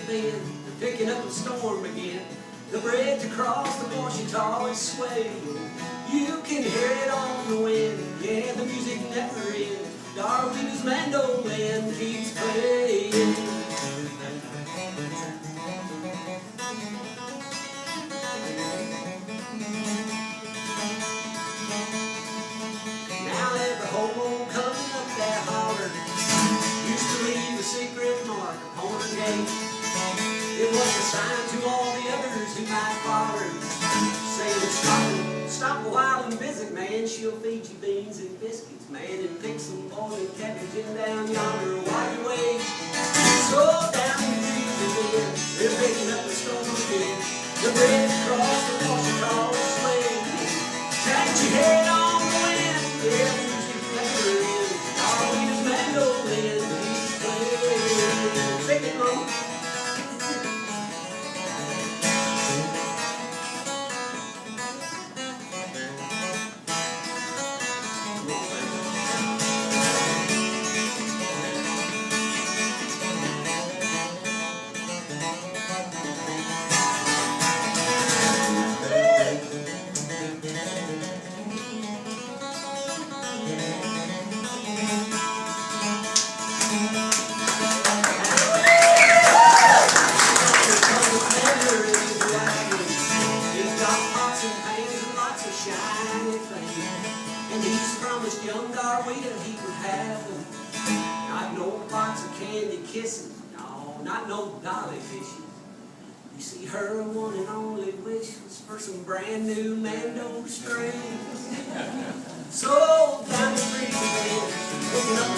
bend, they're picking up the storm again. The bridge across the Washita is swaying. You can hear it on the wind. Yeah, the music never ends. Darlene's mandolin keeps playing. Now every hobo coming up that holler used to leave a secret mark upon her gate. It was a sign to all the others who might follow her, saying, stop a while and visit, man. She'll feed you beans and biscuits, man, and pick some boiled cabbage in down yonder while you wait. So down the creek again, they're picking up the storm again. The bridge across the Washita is swaying. Pat your head on the wind, yeah, the music never ends. Darlene's mandolin keeps playing. Pick it, mama. And he's promised young Darwita he would have them. Not no box of candy kisses, no, not no dolly fishes. You see, her one and only wish was for some brand new Mando strings. So down the street again, looking up